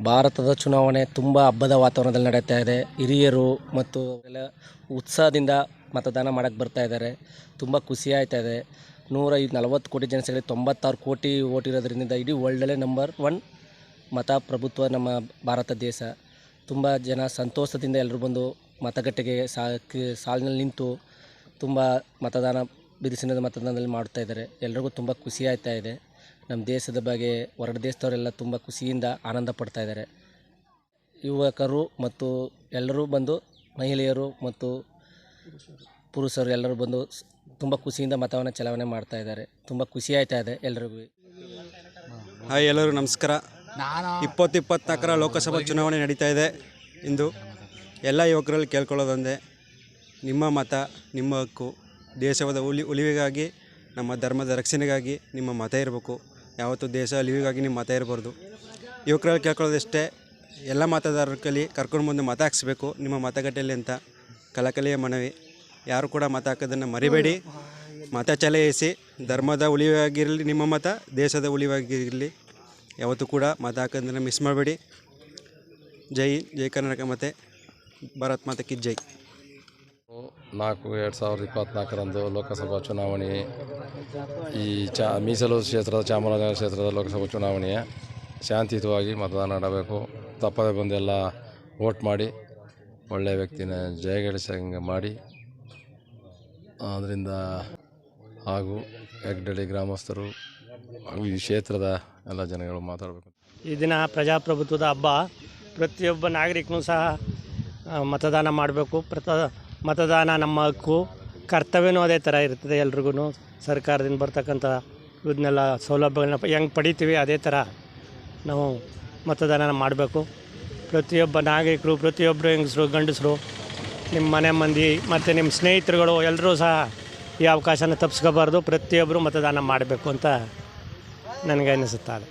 ಭಾರತದ ಚುನಾವಣೆ ತುಂಬ ಹಬ್ಬದ ವಾತಾವರಣದಲ್ಲಿ ನಡೀತಾ ಇದೆ. ಹಿರಿಯರು ಮತ್ತು ಎಲ್ಲ ಉತ್ಸಾಹದಿಂದ ಮತದಾನ ಮಾಡೋಕ್ಕೆ ಬರ್ತಾ ಇದ್ದಾರೆ. ತುಂಬ ಖುಷಿ ಆಯ್ತಾ ಇದೆ. 140 ಕೋಟಿ ಜನಸಂಖ್ಯೆ 96 ಕೋಟಿ ಓಟ್ ಇರೋದ್ರಿಂದ ಇಡೀ ವರ್ಲ್ಡಲ್ಲೇ ನಂಬರ್ 1 ಮತ ಪ್ರಭುತ್ವ ನಮ್ಮ ಭಾರತ ದೇಶ. ತುಂಬ ಜನ ಸಂತೋಷದಿಂದ ಎಲ್ಲರೂ ಬಂದು ಮತಗಟ್ಟೆಗೆ ಸಾಲಿನಲ್ಲಿ ನಿಂತು ತುಂಬ ಬಿರುಸಿನ ಮತದಾನದಲ್ಲಿ ಮಾಡ್ತಾ ಇದ್ದಾರೆ. ಎಲ್ರಿಗೂ ತುಂಬ ಖುಷಿ ಆಯ್ತಾ ಇದೆ. ನಮ್ಮ ದೇಶದ ಬಗ್ಗೆ ಹೊರಗಡೆ ದೇಶದವರೆಲ್ಲ ತುಂಬ ಖುಷಿಯಿಂದ ಆನಂದ ಪಡ್ತಾ ಇದ್ದಾರೆ. ಯುವಕರು ಮತ್ತು ಎಲ್ಲರೂ ಬಂದು ಮಹಿಳೆಯರು ಮತ್ತು ಪುರುಷರು ಎಲ್ಲರೂ ಬಂದು ತುಂಬ ಖುಷಿಯಿಂದ ಮತವನ್ನು ಚಲಾವಣೆ ಮಾಡ್ತಾ ಇದ್ದಾರೆ. ತುಂಬ ಖುಷಿ ಆಯ್ತಾ ಇದೆ ಎಲ್ರಿಗೂ. ಹಾಯ್, ಎಲ್ಲರೂ ನಮಸ್ಕಾರ. 2024 ಲೋಕಸಭಾ ಚುನಾವಣೆ ನಡೀತಾ ಇದೆ. ಇಂದು ಎಲ್ಲ ಯುವಕರಲ್ಲಿ ಕೇಳ್ಕೊಳ್ಳೋದೊಂದೇ, ನಿಮ್ಮ ಮತ ನಿಮ್ಮ ಹಕ್ಕು. ದೇಶದ ಉಳಿವಿಗಾಗಿ, ನಮ್ಮ ಧರ್ಮದ ರಕ್ಷಣೆಗಾಗಿ ನಿಮ್ಮ ಮತ ಇರಬೇಕು. ಯಾವತ್ತೂ ದೇಶ ಉಳಿವಿಗಾಗಿ ನಿಮ್ಮ ಮತ ಇರಬಾರ್ದು. ಯುವಕರಲ್ಲಿ ಕೇಳ್ಕೊಳ್ಳೋದಷ್ಟೇ, ಎಲ್ಲ ಮತದಾರರ ಕರ್ಕೊಂಡು ಬಂದು ಮತ ಹಾಕ್ಸ್ಬೇಕು ನಿಮ್ಮ ಮತಗಟ್ಟೆಯಲ್ಲಿ ಅಂತ ಕಳಕಳಿಯ ಮನವಿ. ಯಾರು ಕೂಡ ಮತ ಹಾಕೋದನ್ನು ಮರಿಬೇಡಿ. ಮತ ಚಲಾಯಿಸಿ. ಧರ್ಮದ ಉಳಿವಾಗಿರಲಿ ನಿಮ್ಮ ಮತ, ದೇಶದ ಉಳಿವಾಗಿರಲಿ. ಯಾವತ್ತೂ ಕೂಡ ಮತ ಹಾಕೋದನ್ನು ಮಿಸ್ ಮಾಡಬೇಡಿ. ಜೈ ಕರ್ನಾಟಕ. ಮತ್ತು ಭಾರತ್ ಮಾತಾ ಕಿ ಜೈ. 4/2024 ಲೋಕಸಭಾ ಚುನಾವಣೆ, ಈ ಮೀಸಲು ಕ್ಷೇತ್ರದ ಚಾಮರಾಜನಗರ ಕ್ಷೇತ್ರದ ಲೋಕಸಭಾ ಚುನಾವಣೆಯ ಶಾಂತಿಯುತವಾಗಿ ಮತದಾನ ಮಾಡಬೇಕು. ತಪ್ಪದೆ ಬಂದೆಲ್ಲ ವೋಟ್ ಮಾಡಿ ಒಳ್ಳೆಯ ವ್ಯಕ್ತಿನ ಜಯಗಳಿಸಂಗೆ ಮಾಡಿ. ಅದರಿಂದ ಹಾಗೂ ಹೆಗ್ಡಳ್ಳಿ ಗ್ರಾಮಸ್ಥರು ಹಾಗೂ ಈ ಕ್ಷೇತ್ರದ ಎಲ್ಲ ಜನಗಳು ಮಾತಾಡಬೇಕು. ಈ ದಿನ ಪ್ರಜಾಪ್ರಭುತ್ವದ ಹಬ್ಬ. ಪ್ರತಿಯೊಬ್ಬ ನಾಗರಿಕನೂ ಸಹ ಮತದಾನ ಮಾಡಬೇಕು. ಮತದಾನ ನಮ್ಮ ಹಕ್ಕು, ಕರ್ತವ್ಯನೂ ಅದೇ ಥರ ಇರ್ತದೆ. ಎಲ್ರಿಗೂ ಸರ್ಕಾರದಿಂದ ಬರ್ತಕ್ಕಂಥ ಇದನ್ನೆಲ್ಲ ಸೌಲಭ್ಯಗಳನ್ನ ಹೆಂಗೆ ಪಡಿತೀವಿ ಅದೇ ಥರ ನಾವು ಮತದಾನ ಮಾಡಬೇಕು. ಪ್ರತಿಯೊಬ್ಬ ನಾಗರಿಕರು, ಪ್ರತಿಯೊಬ್ಬರು ಹೆಂಗಸರು ಗಂಡಸರು, ನಿಮ್ಮ ಮನೆ ಮಂದಿ ಮತ್ತು ನಿಮ್ಮ ಸ್ನೇಹಿತರುಗಳು ಎಲ್ಲರೂ ಸಹ ಈ ಅವಕಾಶನ ತಪ್ಪಿಸ್ಕೋಬಾರ್ದು. ಪ್ರತಿಯೊಬ್ಬರು ಮತದಾನ ಮಾಡಬೇಕು ಅಂತ ನನಗೆ ಅನ್ನಿಸುತ್ತದೆ.